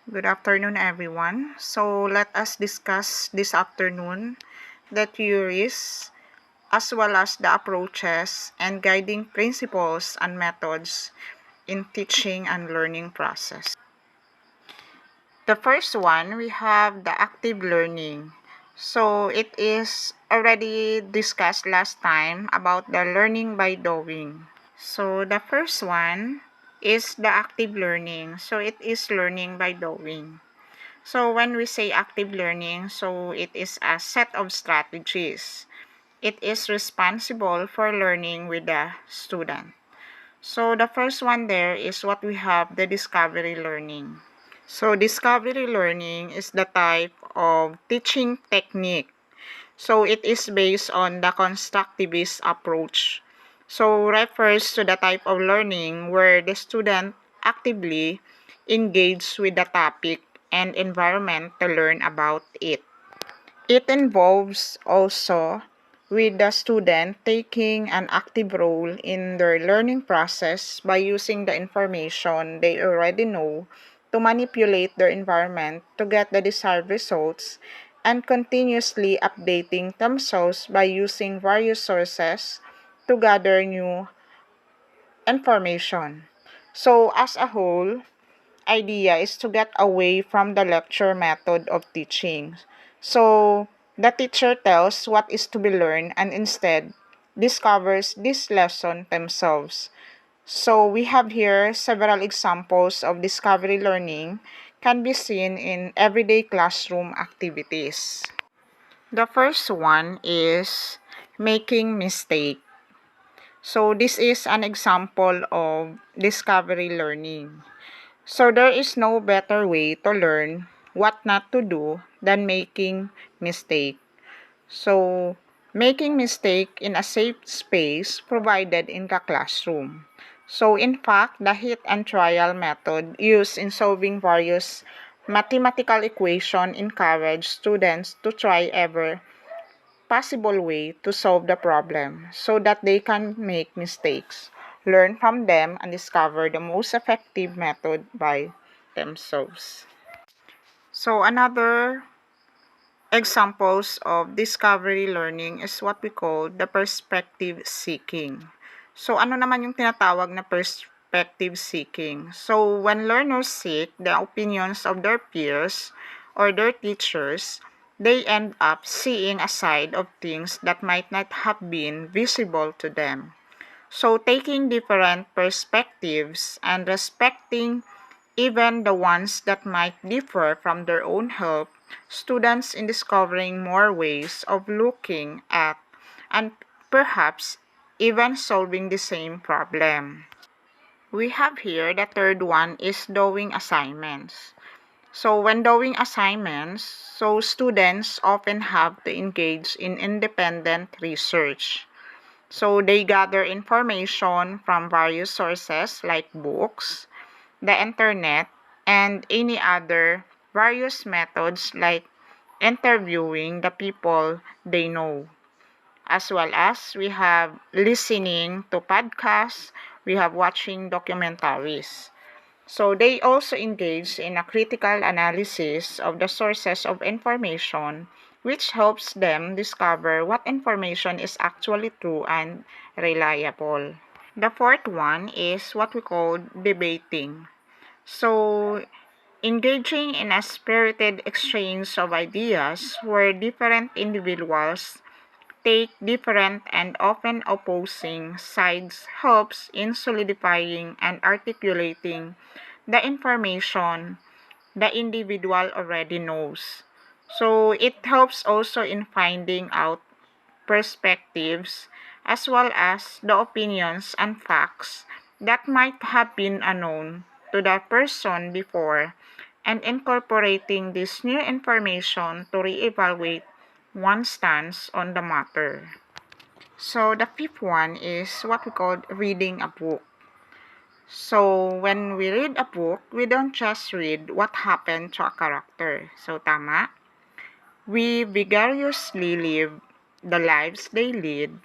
Good afternoon, everyone. So let us discuss this afternoon the theories as well as the approaches and guiding principles and methods in teaching and learning process. The first one, we have the active learning. So it is already discussed last time about the learning by doing. So the first one is the active learning. So it is learning by doing. So when we say active learning, so it is a set of strategies. It is responsible for learning with the student. So the first one there is what we have, the discovery learning. So discovery learning is the type of teaching technique. So it is based on the constructivist approach. So refers to the type of learning where the student actively engage with the topic and environment to learn about it. It involves also with the student taking an active role in their learning process by using the information they already know to manipulate their environment to get the desired results and continuously updating themselves by using various sources to gather new information. So as a whole, idea is to get away from the lecture method of teaching. So, the teacher tells what is to be learned and instead discovers this lesson themselves. So, we have here several examples of discovery learning can be seen in everyday classroom activities. The first one is making mistake. So, this is an example of discovery learning. So there is no better way to learn what not to do than making mistake. So making mistake in a safe space provided in the classroom. So in fact, the hit and trial method used in solving various mathematical equation encourage students to try every possible way to solve the problem so that they can make mistakes, learn from them, and discover the most effective method by themselves. So another examples of discovery learning is what we call the perspective seeking. So ano naman yung tinatawag na perspective seeking? So when learners seek the opinions of their peers or their teachers, they end up seeing a side of things that might not have been visible to them. So taking different perspectives and respecting even the ones that might differ from their own help students in discovering more ways of looking at and perhaps even solving the same problem. We have here the third one is doing assignments. So when doing assignments, so students often have to engage in independent research. So they gather information from various sources like books, the internet, and any other various methods like interviewing the people they know. As well as we have listening to podcasts, we have watching documentaries. So they also engage in a critical analysis of the sources of information, which helps them discover what information is actually true and reliable. The fourth one is what we call debating. So, engaging in a spirited exchange of ideas where different individuals take different and often opposing sides helps in solidifying and articulating the information the individual already knows. So, it helps also in finding out perspectives as well as the opinions and facts that might have been unknown to the person before and incorporating this new information to reevaluate one's stance on the matter. So the fifth one is what we call reading a book. So when we read a book, we don't just read what happened to a character. So tama? We vigorously live the lives they lead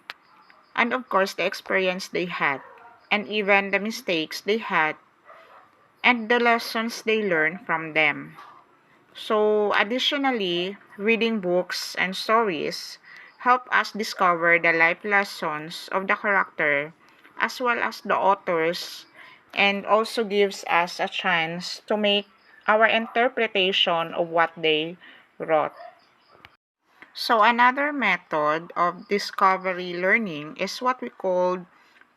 and of course the experience they had and even the mistakes they had and the lessons they learn from them. So, additionally, reading books and stories help us discover the life lessons of the character as well as the authors, and also gives us a chance to make our interpretation of what they wrote. So, another method of discovery learning is what we call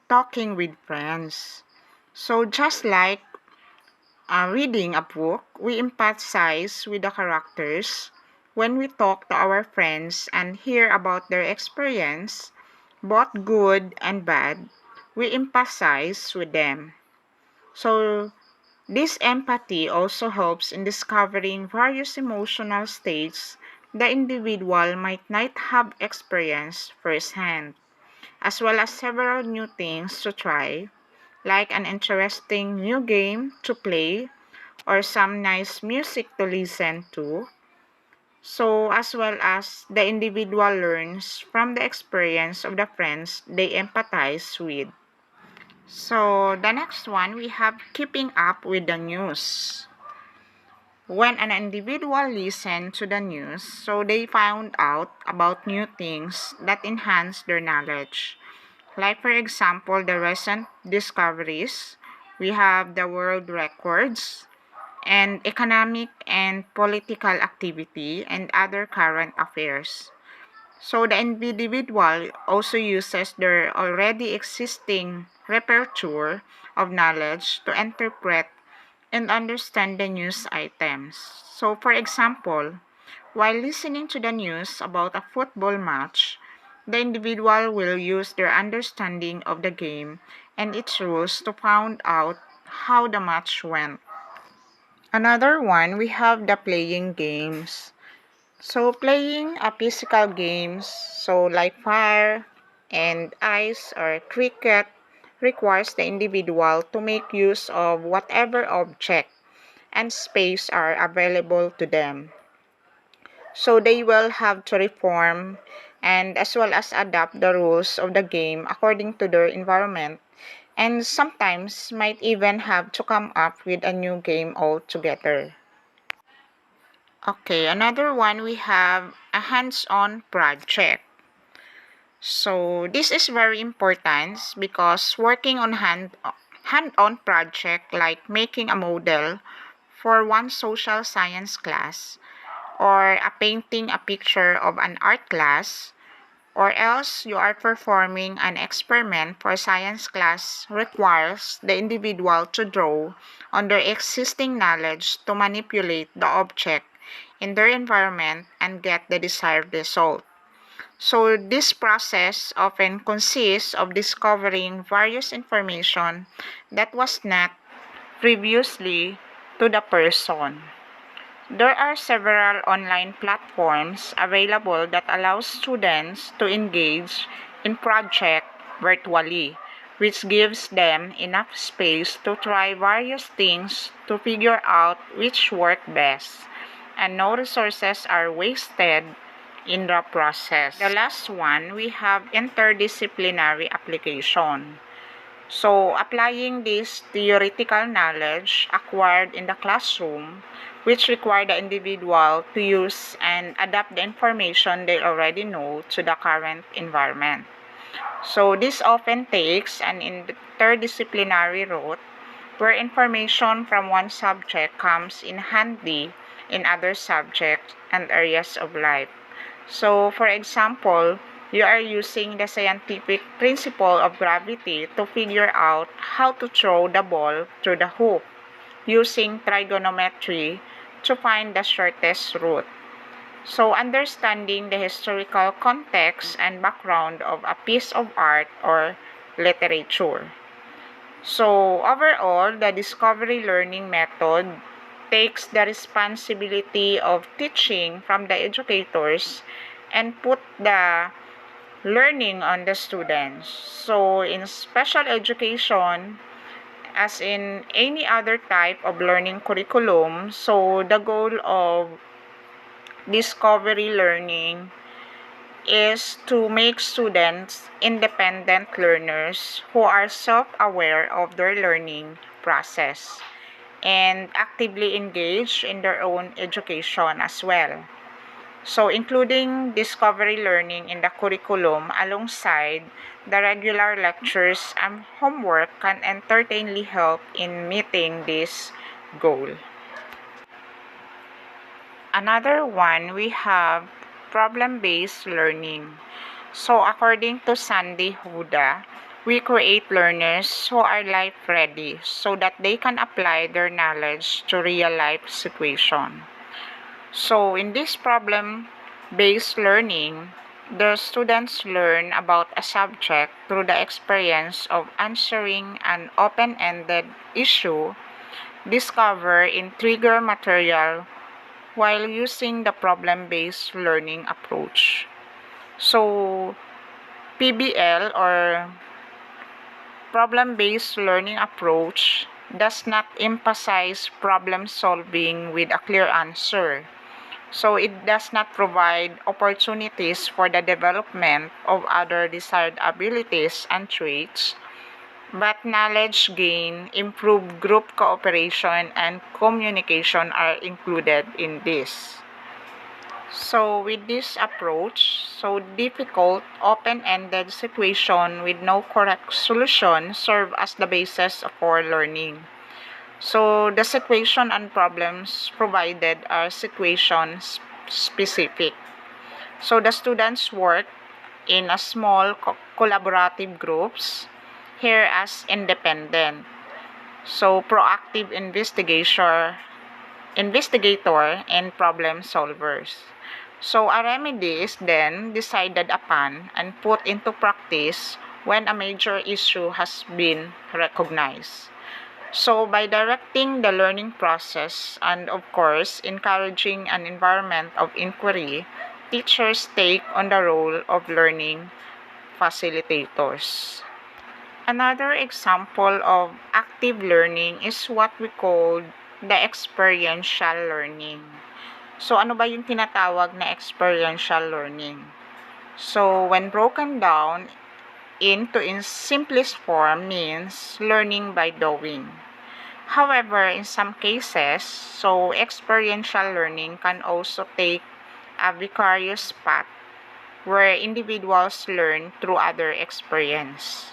talking with friends. So, just like reading a book, we empathize with the characters. When we talk to our friends and hear about their experience, both good and bad, we empathize with them. So, this empathy also helps in discovering various emotional states the individual might not have experienced firsthand, as well as several new things to try, like an interesting new game to play or some nice music to listen to. So, as well as the individual learns from the experience of the friends they empathize with. So, the next one we have keeping up with the news. When an individual listens to the news, so they found out about new things that enhance their knowledge. Like, for example, the recent discoveries, we have the world records, and economic and political activity, and other current affairs. So the individual also uses their already existing repertoire of knowledge to interpret and understand the news items. So, for example, while listening to the news about a football match, the individual will use their understanding of the game and its rules to find out how the match went. Another one, we have the playing games. So, playing a physical games, so like fire and ice or cricket, requires the individual to make use of whatever object and space are available to them. So they will have to reform and as well as adapt the rules of the game according to their environment, and sometimes might even have to come up with a new game altogether. Okay, another one, we have a hands-on project. So this is very important because working on hand-on project like making a model for one social science class, or a painting a picture of an art class, or else you are performing an experiment for science class, requires the individual to draw on their existing knowledge to manipulate the object in their environment and get the desired result. So this process often consists of discovering various information that was not previously to the person. There are several online platforms available that allow students to engage in project virtually, which gives them enough space to try various things to figure out which work best, and no resources are wasted in the process. The last one, we have interdisciplinary application. So, applying this theoretical knowledge acquired in the classroom, which require the individual to use and adapt the information they already know to the current environment. So, this often takes an interdisciplinary route where information from one subject comes in handy in other subjects and areas of life. So, for example, you are using the scientific principle of gravity to figure out how to throw the ball through the hoop, using trigonometry to find the shortest route. So, understanding the historical context and background of a piece of art or literature. So, overall, the discovery learning method takes the responsibility of teaching from the educators and put the learning on the students. So, in special education, as in any other type of learning curriculum, so the goal of discovery learning is to make students independent learners who are self-aware of their learning process. and actively engage in their own education as well. So, including discovery learning in the curriculum alongside the regular lectures and homework can entertainingly help in meeting this goal. Another one, we have problem-based learning. So, according to Sandy Huda, we create learners who are life ready so that they can apply their knowledge to real life situation. So, in this problem based learning, the students learn about a subject through the experience of answering an open ended issue, discover in trigger material while using the problem based learning approach. So, PBL or problem based learning approach does not emphasize problem solving with a clear answer. So it does not provide opportunities for the development of other desired abilities and traits, but knowledge gain, improved group cooperation, and communication are included in this. So with this approach, so difficult, open-ended situation with no correct solution serve as the basis for learning. So the situation and problems provided are situation specific. So the students work in a small collaborative groups, here as independent. So proactive investigator and problem solvers. So a remedy is then decided upon and put into practice when a major issue has been recognized. So, by directing the learning process and, of course, encouraging an environment of inquiry, teachers take on the role of learning facilitators. Another example of active learning is what we call the experiential learning. So, ano ba yung tinatawag na experiential learning? So, when broken down in simplest form means learning by doing. However, in some cases, so experiential learning can also take a vicarious path where individuals learn through other experience.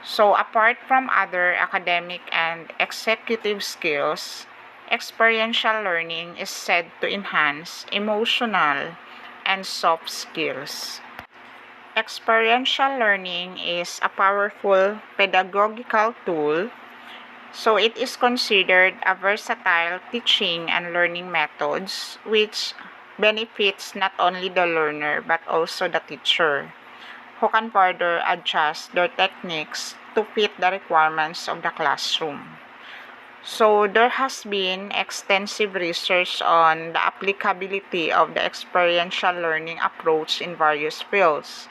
So, apart from other academic and executive skills, experiential learning is said to enhance emotional and soft skills. Experiential learning is a powerful pedagogical tool. So it is considered a versatile teaching and learning methods which benefits not only the learner but also the teacher, who can further adjust their techniques to fit the requirements of the classroom. So there has been extensive research on the applicability of the experiential learning approach in various fields.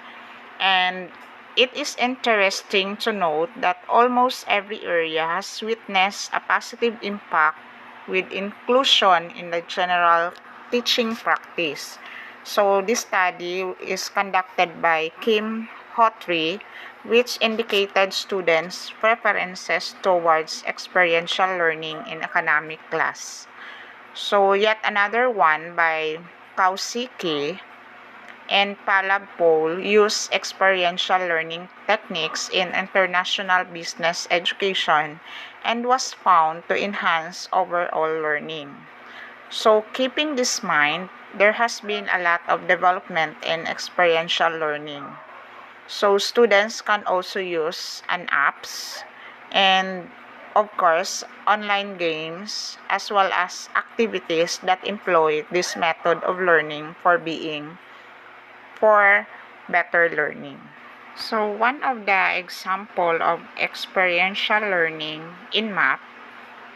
And it is interesting to note that almost every area has witnessed a positive impact with inclusion in the general teaching practice. So this study is conducted by Kim Hotry, which indicated students' preferences towards experiential learning in academic class. So yet another one by Kausiki and Palabpol use experiential learning techniques in international business education and was found to enhance overall learning. So, keeping this in mind, there has been a lot of development in experiential learning. So, students can also use an apps and of course, online games as well as activities that employ this method of learning for better learning. So one of the example of experiential learning in math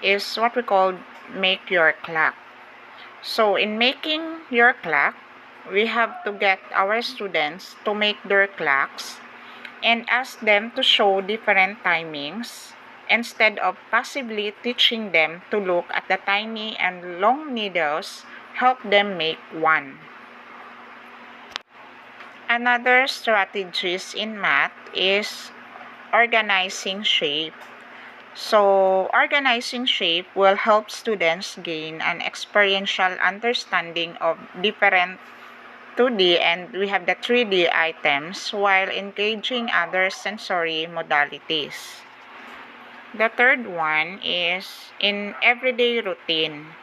is what we call make your clock. So in making your clock, we have to get our students to make their clocks and ask them to show different timings instead of passively teaching them to look at the tiny and long needles. Help them make one. Another strategies in math is organizing shape. So, organizing shape will help students gain an experiential understanding of different 2D and we have the 3D items while engaging other sensory modalities. The third one is in everyday routine.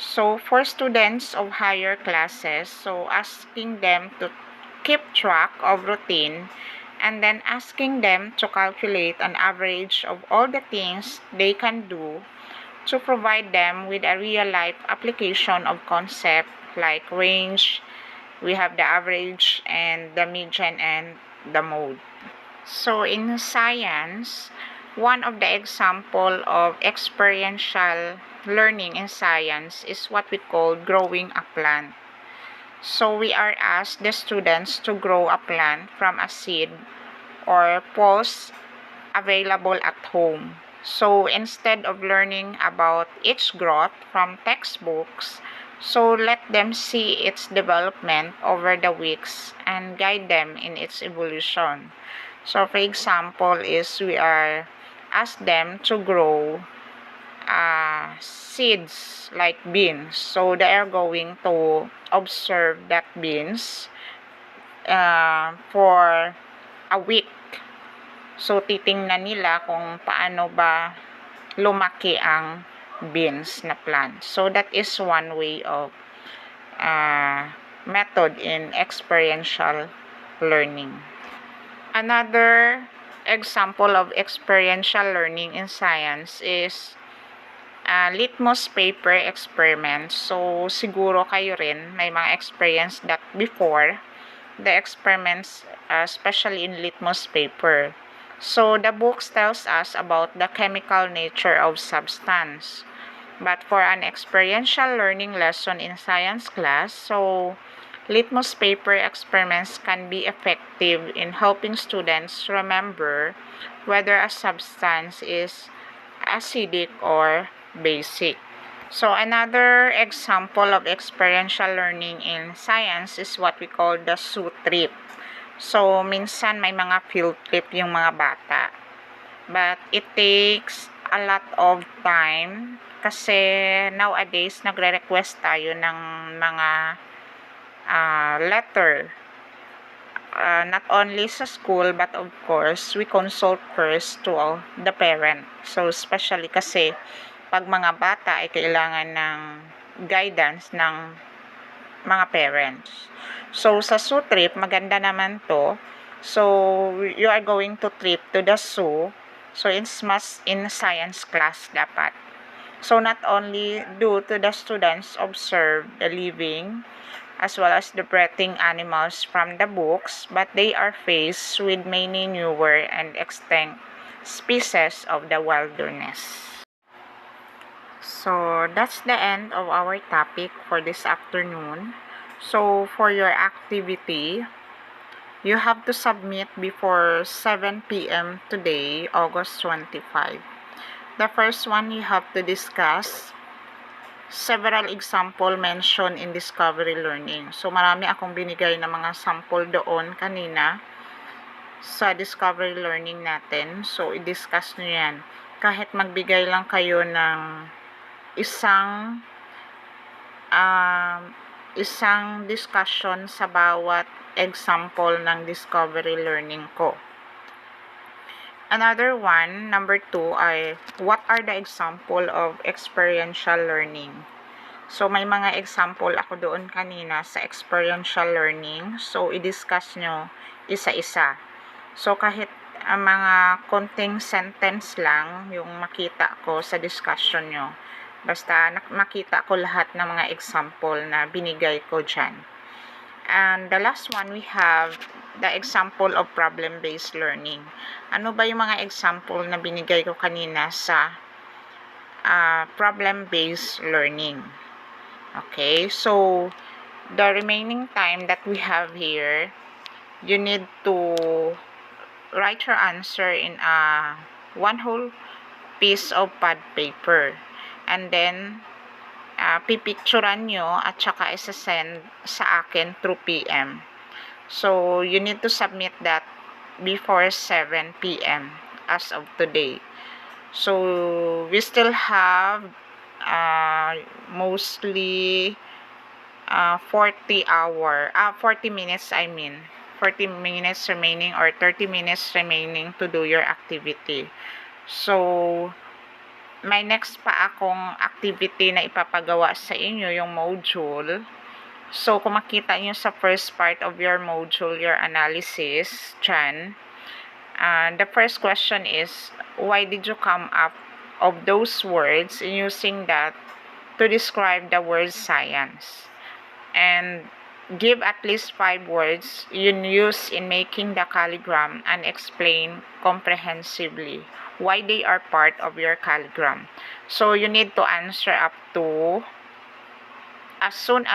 So for students of higher classes, so asking them to keep track of routine and then asking them to calculate an average of all the things they can do to provide them with a real life application of concept like range, we have the average and the median and the mode. So in science, one of the example of experiential learning in science is what we call growing a plant. So we are asked the students to grow a plant from a seed or poles available at home. So instead of learning about its growth from textbooks, so let them see its development over the weeks and guide them in its evolution. So for example is we are ask them to grow seeds like beans. So they are going to observe that beans for a week. So titingnan nila kung paano ba lumaki ang beans na plant. So that is one way of method in experiential learning. Another example of experiential learning in science is litmus paper experiment. So, siguro kayo rin may mga experience that before the experiments, especially in litmus paper. So, the books tells us about the chemical nature of substance. But for an experiential learning lesson in science class, so litmus paper experiments can be effective in helping students remember whether a substance is acidic or basic. So another example of experiential learning in science is what we call the zoo trip. So minsan may mga field trip yung mga bata. But it takes a lot of time kasi nowadays nagre-request tayo ng mga letter, not only sa school but of course we consult first to the parent. So especially kasi pag mga bata ay kailangan ng guidance ng mga parents. So sa zoo trip maganda naman to. So you are going to trip to the zoo. So it's must in science class dapat. So not only do to the students observe the living as well as the breathing animals from the books, but they are faced with many newer and extinct species of the wilderness. So that's the end of our topic for this afternoon. So for your activity, you have to submit before 7 p.m. today, August 25. The first one, you have to discuss several example mentioned in discovery learning. So, marami akong binigay na mga sample doon kanina sa discovery learning natin. So, i-discuss nyo yan. Kahit magbigay lang kayo ng isang discussion sa bawat example ng discovery learning ko. Another one, number 2, ay what are the example of experiential learning? So, may mga example ako doon kanina sa experiential learning. So, i-discuss nyo isa-isa. So, kahit mga konting sentence lang yung makita ko sa discussion nyo. Basta makita ko lahat ng mga example na binigay ko dyan. And the last one, we have the example of problem-based learning. Ano ba yung mga example na binigay ko kanina sa problem-based learning? Okay, so the remaining time that we have here, you need to write your answer in one whole piece of pad paper. And then, pipicturan nyo at saka isa-send sa akin through PM. So, you need to submit that before 7 p.m. as of today. So we still have mostly 40 minutes, 40 minutes remaining or 30 minutes remaining to do your activity. So may next pa akong activity na ipapagawa sa inyo, yung module. So, kung makita nyo sa first part of your module, your analysis, dyan, the first question is, why did you come up of those words using that to describe the word science? And give at least 5 words you use in making the calligram and explain comprehensively why they are part of your calligram. So you need to answer up to as soon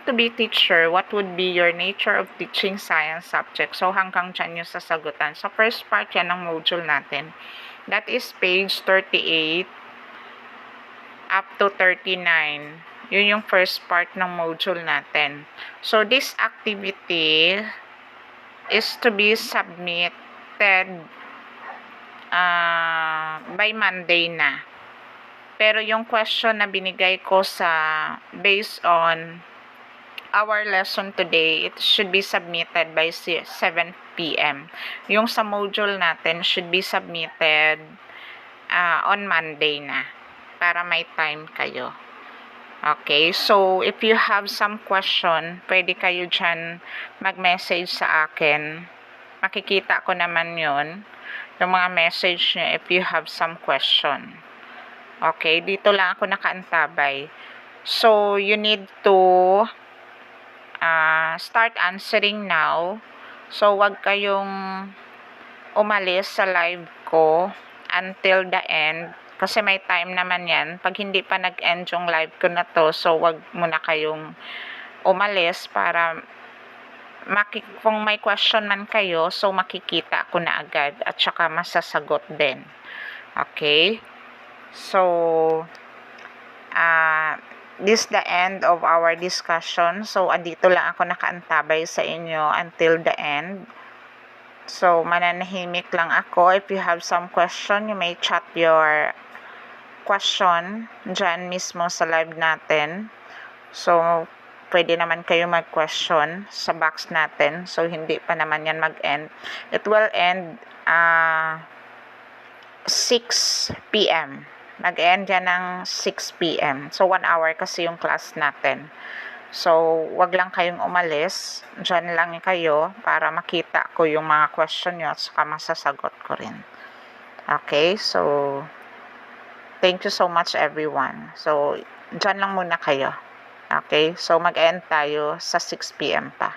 to be teacher, what would be your nature of teaching science subject? So hanggang dyan yung sasagutan. So first part yan ng module natin. That is page 38 up to 39. Yun yung first part ng module natin. So this activity is to be submitted by Monday na. Pero yung question na binigay ko based on our lesson today, it should be submitted by 7 p.m. Yung sa module natin should be submitted on Monday na para may time kayo. Okay, so if you have some question, pwede kayo dyan mag-message sa akin. Makikita ko naman yon yung mga message nyo if you have some question. Okay, dito lang ako nakaantabay. So, you need to start answering now. So, wag kayong umalis sa live ko until the end. Kasi may time naman yan. Pag hindi pa nag-end yung live ko na to, so wag muna kayong umalis para kung may question man kayo, so makikita ko na agad at saka masasagot din. Okay? So, this the end of our discussion. So, andito lang ako nakaantabay sa inyo until the end. So, mananahimik lang ako. If you have some question, you may chat your question dyan mismo sa live natin. So, pwede naman kayo mag-question sa box natin. So, hindi pa naman yan mag-end. It will end 6 p.m. Mag-end yan ng 6 p.m. So, 1 hour kasi yung class natin. So, wag lang kayong umalis. Diyan lang kayo para makita ko yung mga question nyo at saka masasagot ko rin. Okay, so, thank you so much everyone. So, diyan lang muna kayo. Okay, so mag-end tayo sa 6 p.m. pa.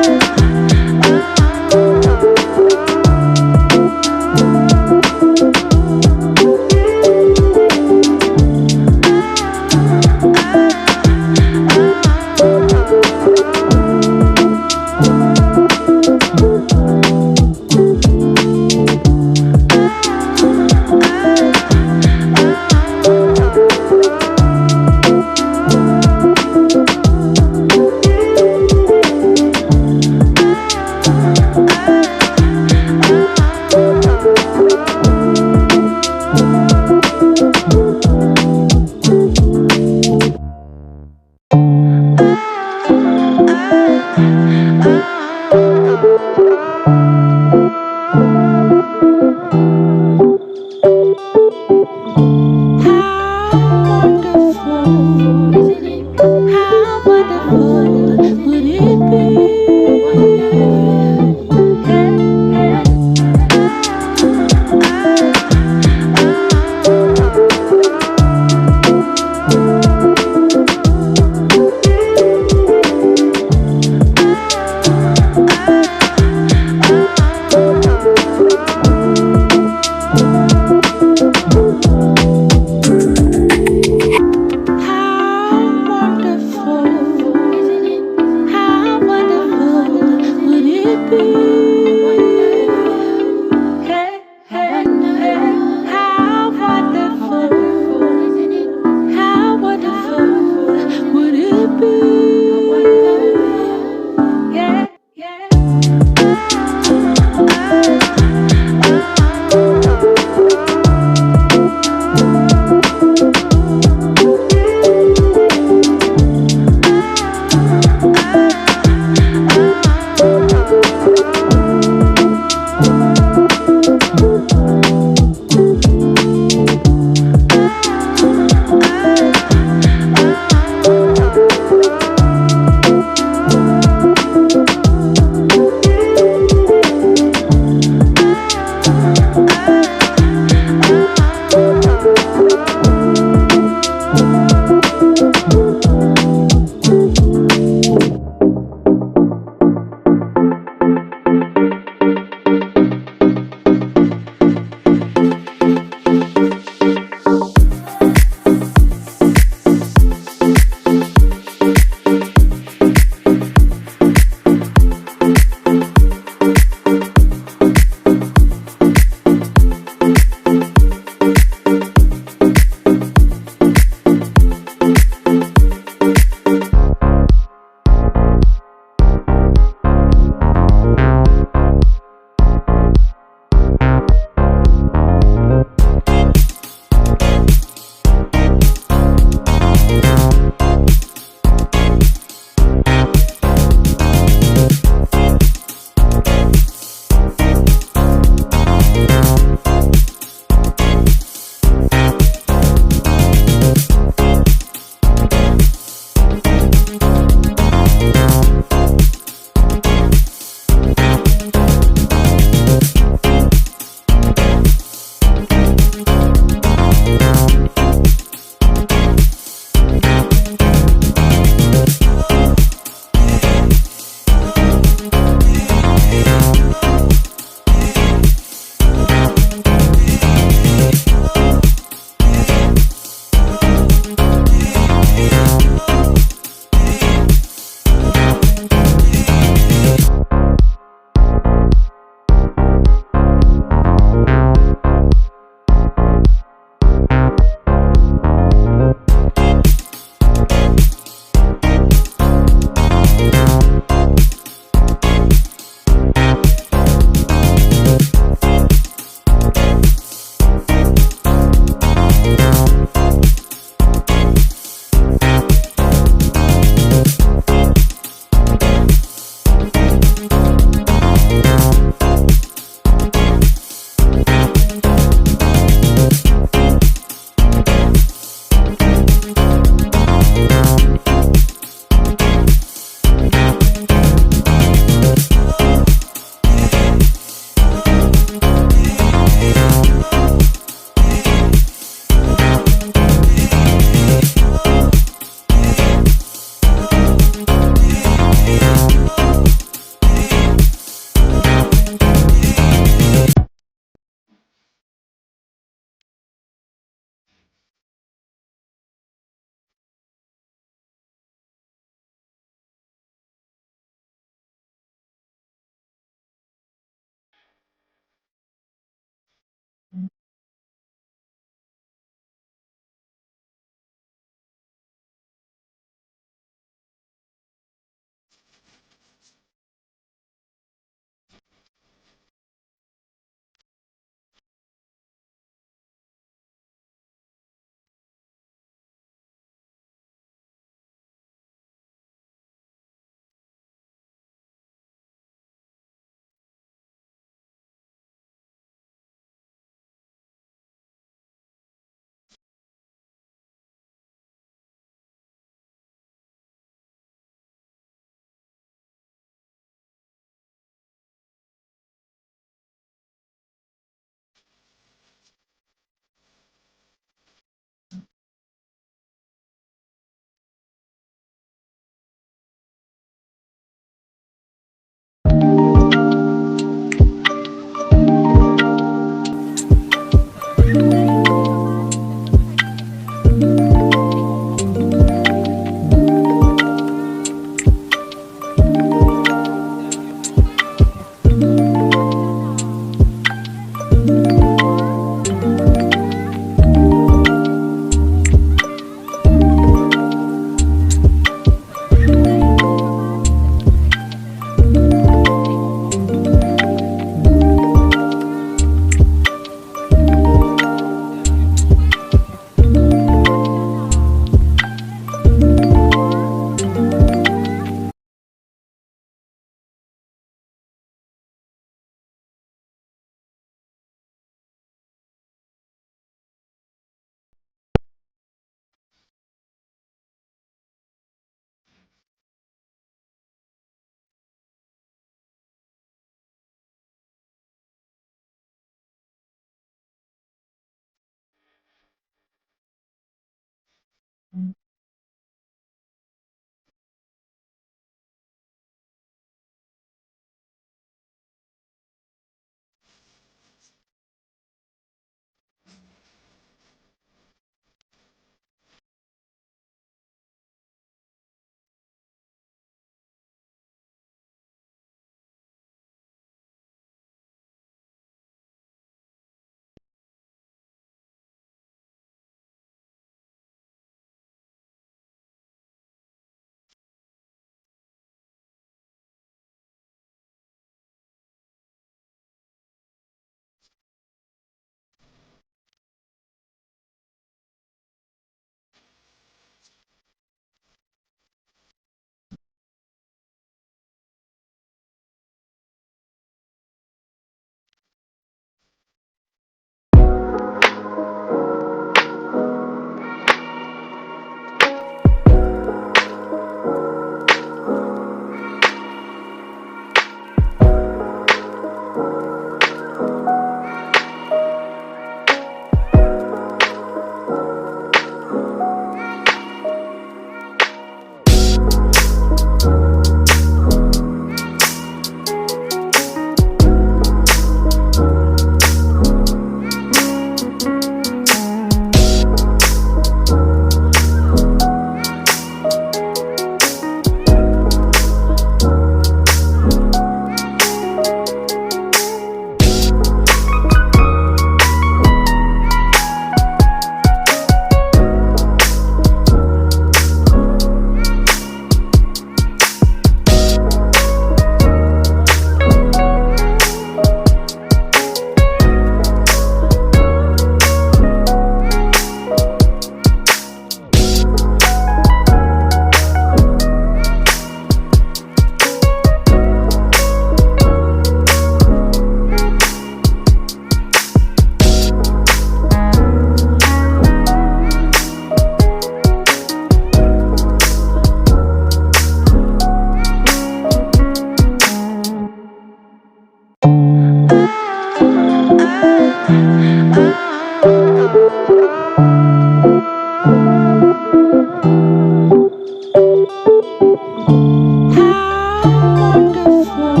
How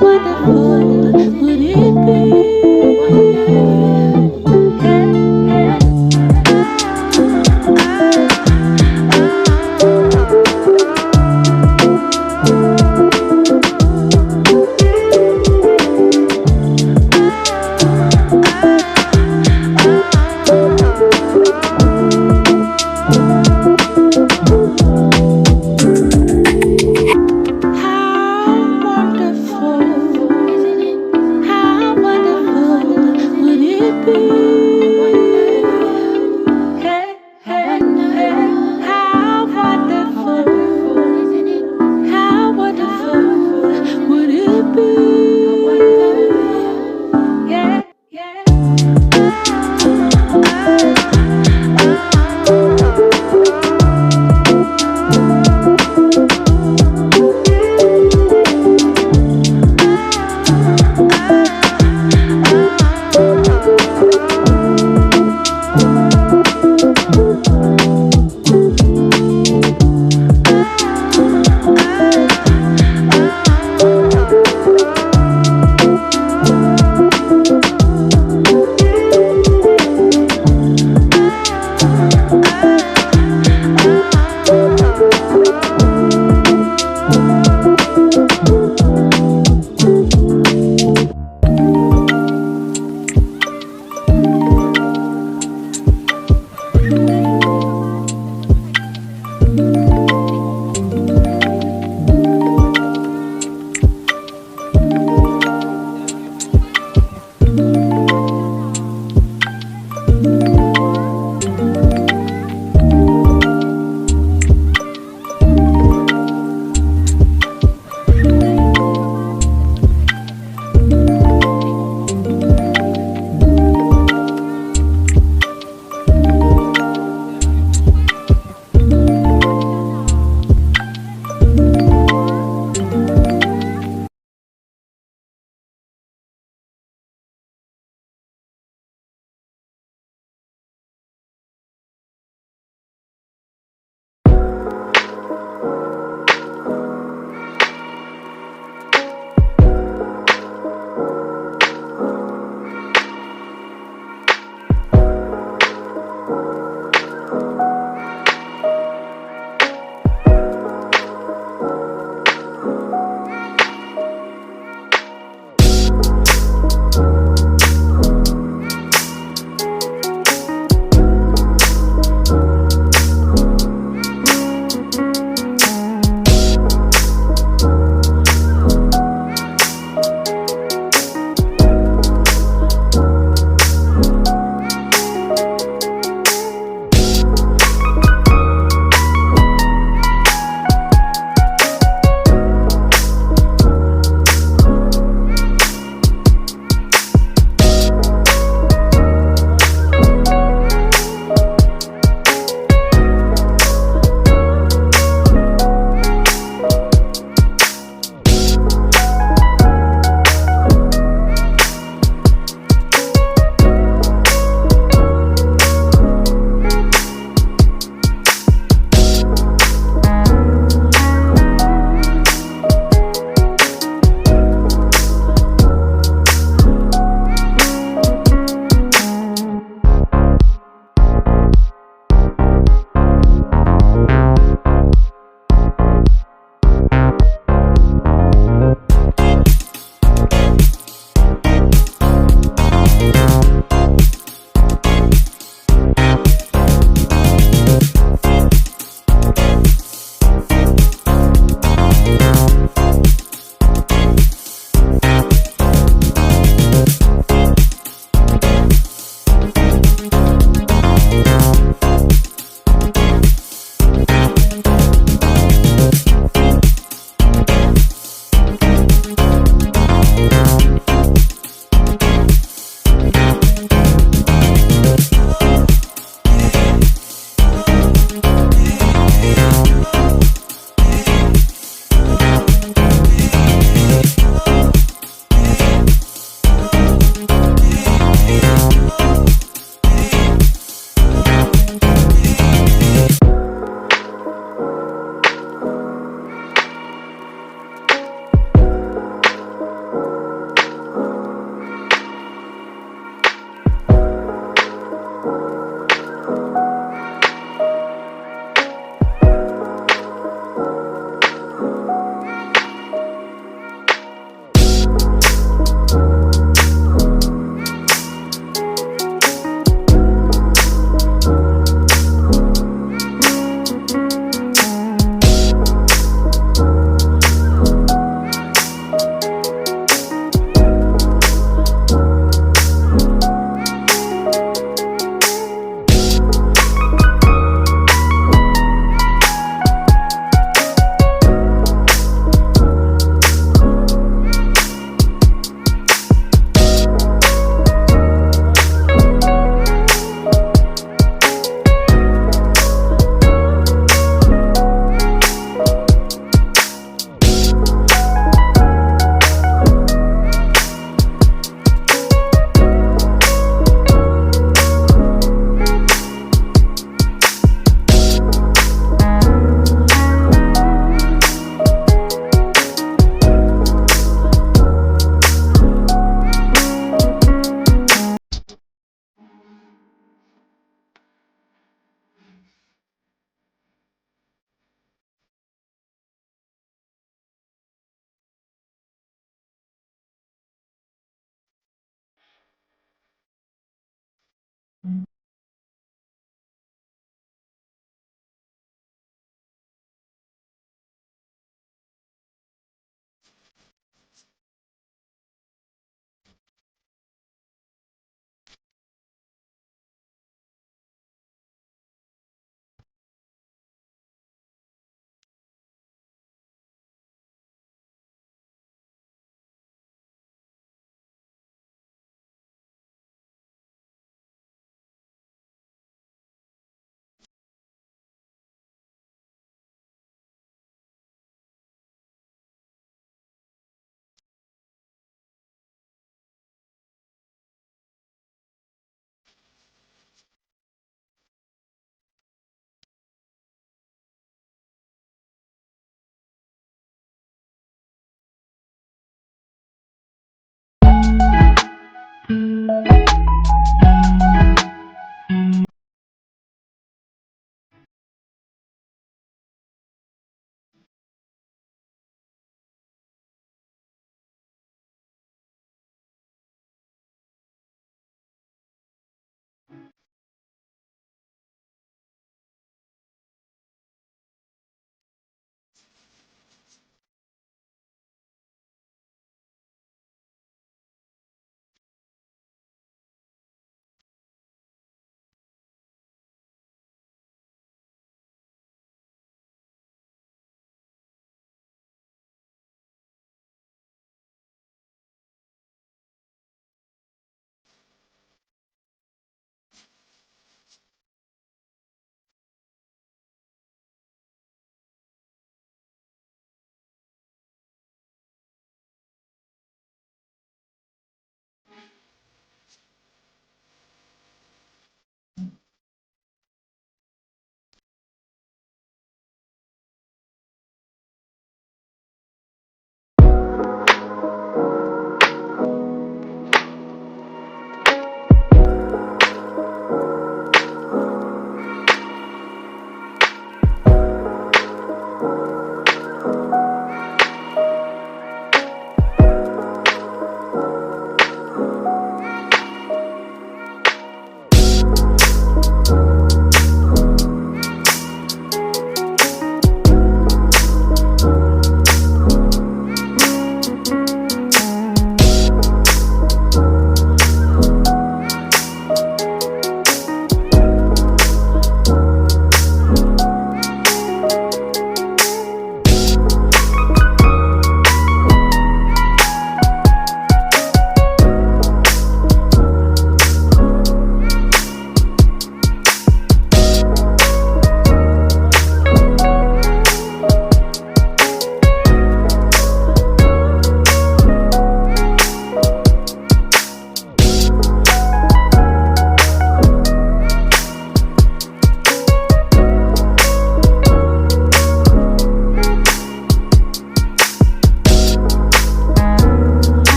wonderful would it How wonderful